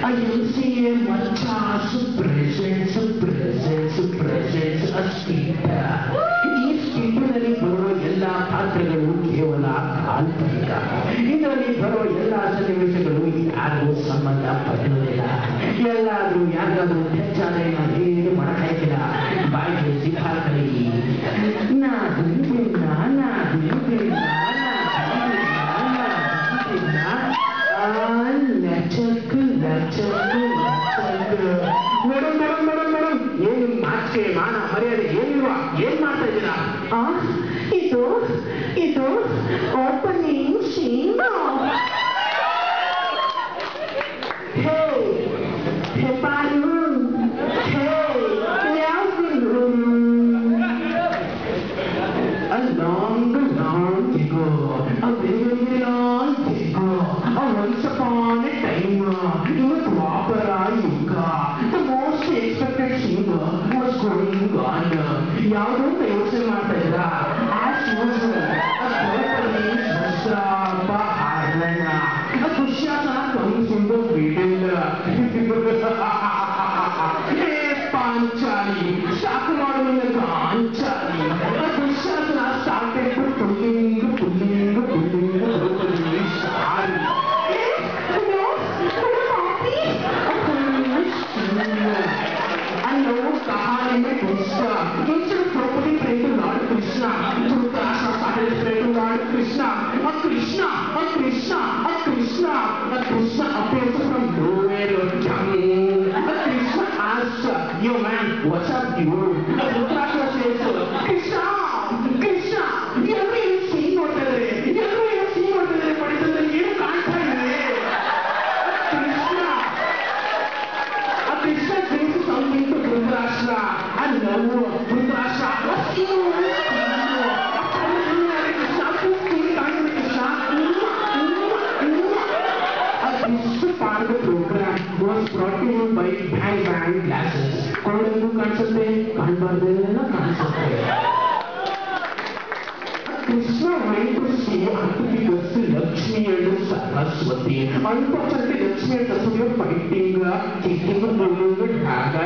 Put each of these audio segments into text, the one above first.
MCA Machas presents a skit. ಈ ಸ್ಕಿಟ್ಟಿನಲ್ಲಿ ಬರುವ ಎಲ್ಲ ಪಾತ್ರಗಳು ಕೇವಲ ಕಾಲ್ಪನಿಕ. ಇದರಲ್ಲಿ ಬರುವ ಎಲ್ಲ ಸನ್ನಿವೇಶಗಳು ಯಾರಿಗೂ ಸಂಬಂಧಪಟ್ಟಿರುವುದಿಲ್ಲ. ಎಲ್ಲಾದ್ರೂ ಯಾರಿಗಾದ್ರೂ ಹೆಚ್ಚಾದ್ರೆ ಏನು ಮಾಡಕ್ಕಾಗಿಲ್ಲ. ಬಾಯಿಗೆ ಸಿಕ್ಕಾಕಲಿ ಏನು ನಾಚಿಕೆ ಮಾನ ಮರ್ಯಾದೆ ಏನಿಲ್ವಾ? ಏನ್ ಮಾಡ್ತಾ ಇದ್ದೀರಾ? ಇದು opening scene. Once upon a time, in a Dwapara Yuga, the most expected singer was going on. ಯಾವುದೋ ಯೋಚನೆ ಮಾಡ್ತಾ ಇದ್ದ. As usual, ಖುಷಿಯಾದ ಕನಸು ಬಿಡಿಲ್ಲ. ಪಾಂಚಾಲಿ ಸಾಕು ಮಾಡುವ ಪಾಂಚಾಲಿ ಖುಷಿಯಾದ ಸಾಕು Krishna appears from nowhere. Krishna asks, yo man, what's up dude? Dhritarashtra says, Krishna, ಎಲ್ಲರೂ ಏನು ಸೀನ್ ನೋಡ್ತಾ ಇದ್ದಾರೆ ಪಡಿಸಿದ್ರೆ ಏನು ಕಾಣ್ತಾ ಇದೆ? Krishna brings something to Dhritarashtra and now Dhritarashtra part of the program was brought to you by Bang Glasses. Kodandu kansate, kanbardella kansate. Krishna went to see Antipasti Lakshmi and Saraswati. Unfortunately, Lakshmi and Saraswati were fighting, kicking the balloon, daga.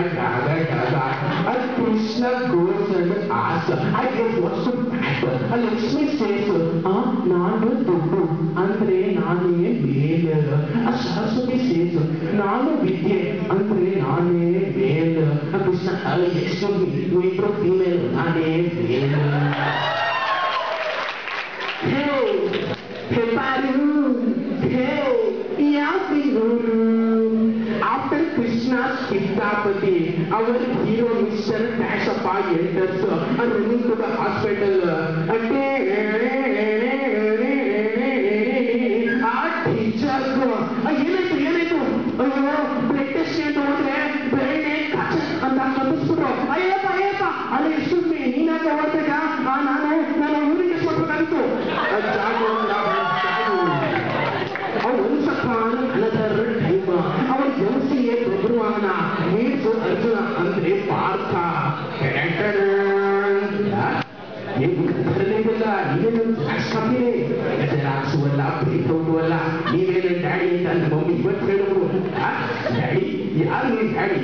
And Krishna goes and asks, I guess what's the matter? And Lakshmi says, ನಾನು ದುಡ್ಡು ಅಂದ್ರೆ ನಾನೇ ಮೇಲ್. Saraswati says ನಾನು ವಿದ್ಯೆ ಅಂದ್ರೆ ನಾನೇ ಮೇಲ್. ಕೃಷ್ಣ ಎಷ್ಟು ಇಬ್ರು ಫೀಮೇಲ್ ನಾನೇ ಮೇಲ್. After Krishna's Pittapati, our hero Mr. Dashappa enters and running to the hospital. ಏನಾಯ್ತು ಅಯ್ಯೋ ಬ್ಲಡ್ ಟೆಸ್ಟ್ ಹೋದ್ರೆ ಬೆಳೆ ಅಂತ ಕಲಿಸ್ಬಿಟ್ರು. ಅಯ್ಯಪ್ಪ ಅಲ್ಲಿ ಸುಮ್ಮನೆ ನೀನಾಗ ಹೊರಟಿದ್ದ ನಾನು ಊರಿಗೆ ಕೊಡ್ಬೇಕಾಗಿತ್ತು. once upon another time, our MCA Prabhuavana meets Arjuna ಅಂದ್ರೆ ಪಾರ್ಥ. ನೀವೇನು ಕಷ್ಟಪಟ್ಟಿದೆ ಹೆಸರಾಕ್ಸುವಲ್ಲ ಪ್ರೀತವಲ್ಲ. ನೀವೇನು ಡ್ಯಾಡಿ ಅಂತ ನನ್ನ ಮಮ್ಮಿ ಇವತ್ತು ಹೇಳಿದ್ರು. ಡ್ಯಾಡಿ ಯಾರು ನೀನು ಡ್ಯಾಡಿ?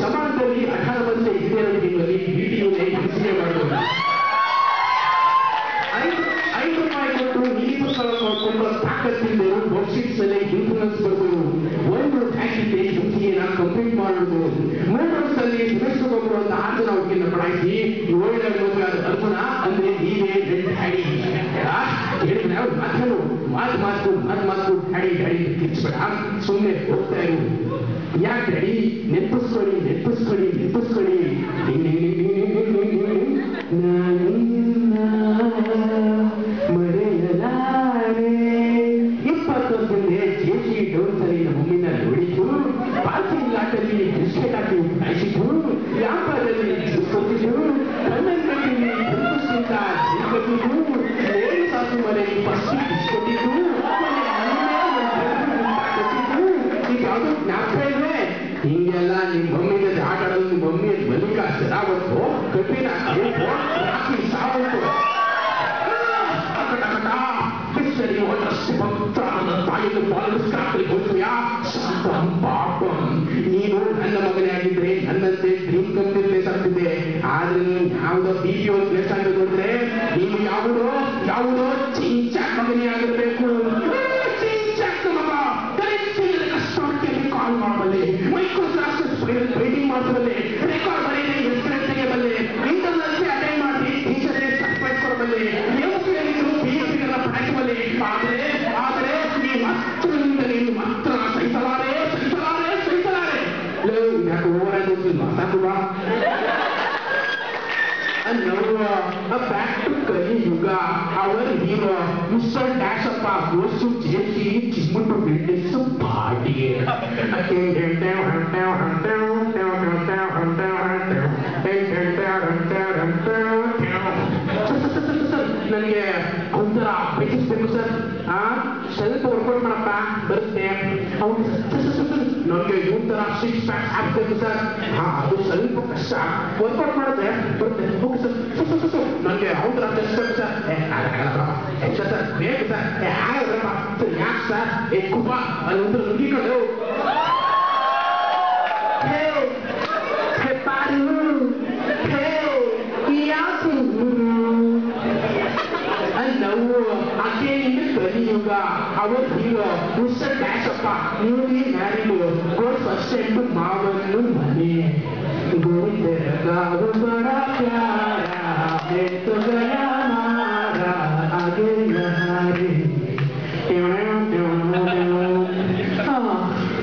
ಜಮಾದಲ್ಲಿ 18 ವರ್ಷ ಇದ್ದೇರಲ್ಲಿ ವಿಡಿಯೋನೇ MCA ಮಾಡೋದು. 5 ರೂಪಾಯಿ ಕೊಟ್ಟು ನೀರು ಕೊಂಡು ತಾಕತ್ತಿದ್ದರು. ಬಾಕ್ಸಿಕ್ಸ್ ಅಲ್ಲಿ ಇನ್ಫ್ಲೂಯೆನ್ಸ್ ಬರೋದು. ಒಂದು ಫ್ಯಾಕ್ಟ್ರಿ MCA ಕಂಪ್ಲೀಟ್ ಮಾಡೋದು. 3 ವರ್ಷದಲ್ಲಿ ಸುರೇಶ್ವರೊಬ್ಬರು ಅಂತ 6 ಜನ ವಕೀಲನ ಪಡಾಯಿಸಿ 7 ಅರ್ಜುನ ಅಂದ್ರೆ ನೀವೇ ಡ್ಯಾಡಿ. ಹೇಳಿದ್ರೆ ಮಾತು ಡ್ಯಾಡಿ ಕಿಚ್ಬೇಡ, ಸುಮ್ಮನೆ ಹೋಗ್ತಾ ಇರು. ಯಾಕೆ ಡ್ಯಾಡಿ? ನೆನಪಿಸ್ಕೊಳ್ಳಿ ಮರೆಯಲಾರೆ 21 ಜೇಸಿ ಡೋನ್ಸಲ್ಲಿ ನಮ್ಮ ಮಮ್ಮಿನ ನೋಡಿದ್ದು. ಪಾರ್ಕಿಂಗ್ ಲಾಟಲ್ಲಿ ಬಿಸ್ಕೆಟ್ ಹಾಕಿ ಕಾಯಿಸಿದ್ದು. ವ್ಯಾಪಾರದಲ್ಲಿ ಕೊಟ್ಟಿದ್ದು. ಕಣ್ಣಲ್ಲಿ ಏಳು ಸಾಸು ಮನೆಯಲ್ಲಿ ಫಸ್ಟ್ ಇಸ್ಕೊಟ್ಟಿದ್ದು. ಈಗ ಯಾವುದು ಜ್ಞಾಪಕ ಇದೆ? ಹಿಂಗೆಲ್ಲ ನಿಮ್ಮ ಮಮ್ಮಿಗೆ ಆಟ ಆಡೋದು. ನಿಮ್ಮ ಮಮ್ಮಿ ಬಲಿಕ ಸರಾವತ್ತು ಕಠಿಣ ಹಾಕಿ ಸಾವತ್ತು ಸರಿ ಹೋದಷ್ಟು ಭಕ್ತ ನನ್ನ ತಾಯಿಯನ್ನು ಪಾಲಿಸ್ಕಾಗ್ತದೆ ಹೋಗ್ತೀಯಾ? ಶಾಂತಂ ಪಾಪಂ. ನೀನು ನನ್ನ ಮಗನೇ ಆಗಿದ್ರೆ ನನ್ನಂತೆ ಡ್ರೀಮ್ ಕಂಪ್ನಿ ಪ್ಲೇಸ್ ಆಗ್ತಿದೆ. ಆದ್ರೆ ನೀನು ಯಾವುದೋ BPO ಪ್ಲೇಸ್ ಆಗಿರೋದು ಅಂದ್ರೆ ನೀನು ಯಾವುದೋ ಚಿಂಚಾಕ್ ಮಗನೇ ಆಗಿರ್ಬೇಕು. ಚಿಂಚಾಕ್ ಮಗ ಕಸ್ಟಮರ್ ಕೇರ್ಗೆ ಕಾಲ್ ಮಾಡಬಲ್ಲೆ, ಮೈಕ್ರೋಸಾಫ್ಟ್ ಪೇಂಟಿಂಗ್ ಮಾಡಬಲ್ಲೆ, ರೆಕಾರ್ಡ್ ಬರೀದೆ, ಎಸ್ಕ್ರೇಟ್ ತೆಗೆಯಬಲ್ಲೆ, ಇಂಟರ್ನಲ್ಗೆ ಅಟೆಂಡ್ ಮಾಡಿ ಟೀಚರ್ಗೆ ಸರ್ಟಿಫೈಡ್ ಕೊಡಬಲ್ಲೆ, BFಿಗೆಲ್ಲ ಪಡೆಯಬಲ್ಲೆ. ಆದರೆ ನೀನು ಮಾತ್ರ ಸಹಿಸಲಾರೆ. ಯಾಕೆ ಓವರ್ ಆಗಿ ಮಾತಾಡುವ back to Kali Yuga. Our hero, Mr. Dashappa, goes to JC Chismu to build his party. ನನಗೆ ಒಂಥರ ಪೇಜಸ್ ಬೇಕು ಸರ್. ಸ್ವಲ್ಪ ವರ್ಕೌಟ್ ಮಾಡಪ್ಪ ಬರುತ್ತೆ. ನನಗೆ ಒಂಥರ 6 ಪ್ಯಾಕ್ ಆಗ್ಬೇಕು ಸರ್. ಅದು ಸ್ವಲ್ಪ ಕಷ್ಟ. ವರ್ಕೌಟ್ ಮಾಡಿದ್ರೆ ಬರುತ್ತೆ. Okay sir. ನನಗೆ ಅವರ ಟೆಸ್ಟ್ ಬೇಕು ಸರ್. ಸರ್ ಬೇಕು ಸರ್. ಆಗಲ್ಲಪ್ಪ ಸರ್. ಯಾಕೆ ಸರ್? ಕುಪ್ಪ ಅಲ್ಲಿ ಒಂದು ನುಗ್ಗಿಕೊಂಡು our hero, Mr. Dashappa, newly married, goes first time to Mavannu Mane. Govinda Gavara Pyara, Eto Gaya Mara, Age Yahari.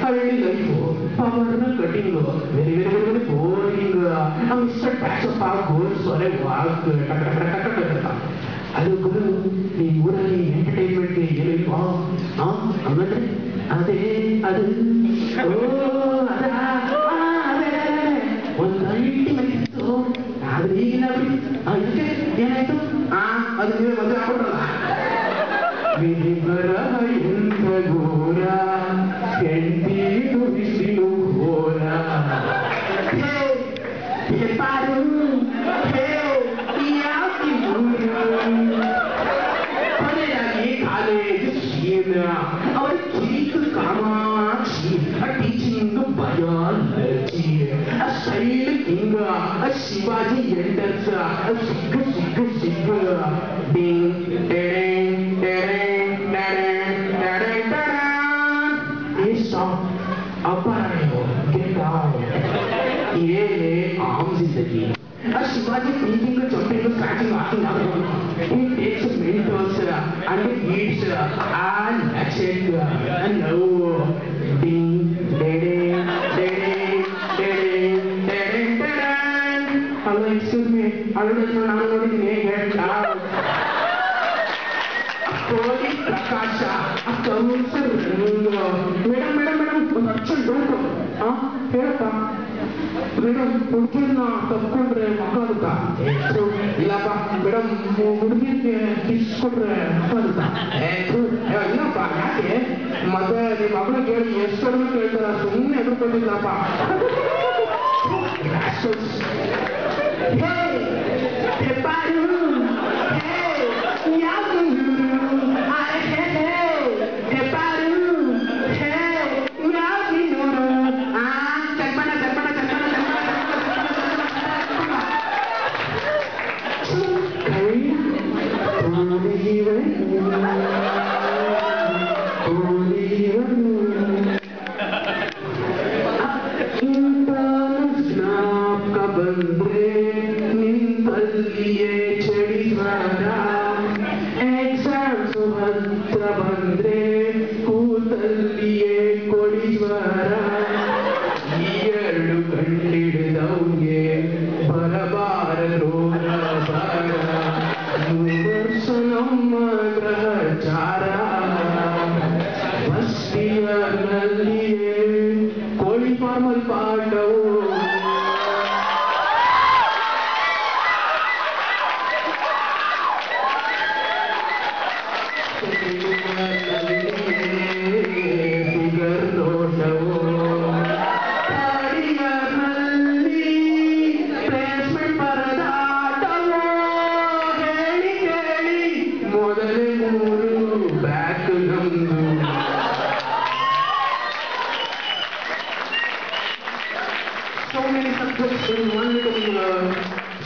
I really like you. Power cutting, very boring. Mr. Dashappa goes for a walk. ಅದು ಗುರು, ಈ ಊರಲ್ಲಿ ಎಂಟರ್ಟೈನ್ಮೆಂಟ್ಗೆ ಏನು ಇಲ್ವಾ? ಹಂಗಂದ್ರೆ ಅದೇ ಅದು ಒಂದು 90 ಮಂದಿ ಇತ್ತು. ಆದ್ರೆ ಈಗಿಲ್ಲ ಬಿಡಿ. ಇದಕ್ಕೆ ಏನಾಯ್ತು? ಅದು ನೀವೇ ಮದುವೆ ಆಗ್ಬಿಟ್ರಲ್ಲ. ವಿಧಿಬರ ಎಂಥ ಘೋರ, ಹೆಂಡತಿ ಬಿಸಿಲು ಘೋರ. ಕೊನೆಯಾಗಿ ಕಾಲೇಜು ಶೀಲ, ಅವರ ಕಿರಿತು Kamakshi, teaching biology, style king, Shivaji ಎಂಟರ್ಸ್, ಸಿಗ್ಗು ಅಪರಾಯೋ ये आम जिंदगी. Shivaji thinking, jumping, scratching, laughing, he takes mentors and he eats and that's it. And now, ding, hello, excuse me, ನಾನು ನೋಡಿದ್ದೀನಿ, get out. ಕೋಳಿ ಪ್ರಕಾಶ, ಮೇಡಮ್ ಒಂದು ಅರ್ಜೆಂಟ್ ಡೌಟು. ಹೇಳಪ್ಪ ಮೇಡಮ್, ಹುಡುಗಿನ ತಪ್ಕೊಂಡ್ರೆ ಮಕ್ಕಳುತ್ತಾ? ಇಲ್ಲಪ್ಪ ಮೇಡಮ್, ಹುಡುಗಿಗೆ ಕಿಸ್ಕೊಟ್ರೆ ಮಕ್ಕಳುತ್ತಾ? ಇಲ್ಲಪ್ಪ. ಯಾಕೆ? ಮತ್ತೆ ನಿಮ್ಮ ಮಕ್ಕಳು ಕೇಳಿ ಎಷ್ಟು ಕಡಿಮೆ ಕೇಳ್ತಾರ, ಸುಮ್ಮನೆ ಎದುರ್ಕೊಂಡಿಲ್ಲಪ್ಪ. ಬಂದ್ರೆ ನಿಂತಲ್ಲಿಯೇ ಚಳಿಗಾಲ, ಎಕ್ಸಾಮ್ಸ್ ಹತ್ರ ಬಂದ್ರೆ ಕೂತಲ್ಲಿಯೇ ಕೊಡಿಜ್ವರ. ಈ ಎರಡು ಕಂಡಿಡಿದವ್ಗೆ ಬರಬಾರದು ಬರ, ವರ್ಷ ನಮ್ಮ ಗ್ರಹಚಾರ. ಫಸ್ಟ್ ಇಯರ್ನಲ್ಲಿಯೇ ಕೋಳಿ ಫಾರ್ಮಲ್ ಪಾಠವು. So many subjects in one little year,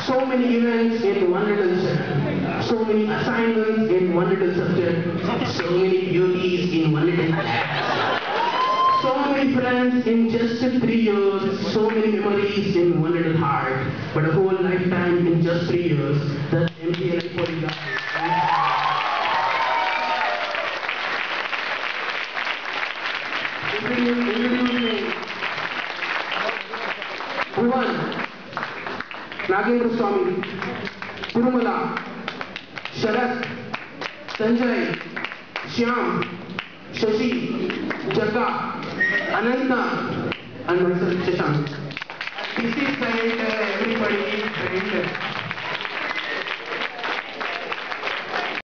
so many events in one little set, so many assignments in one little subject, so many beauties in one little class, so many friends in just 3 years, so many memories in one little heart, but a whole lifetime in just 3 years. That's MPLI for you guys. Introducing Bhuvan, Nagendra Swami, Tirumala, Sharat, Sanjay, Shyam, Shashi, Jagga, Ananta, and myself Shashank. This is friend, everybody, friend.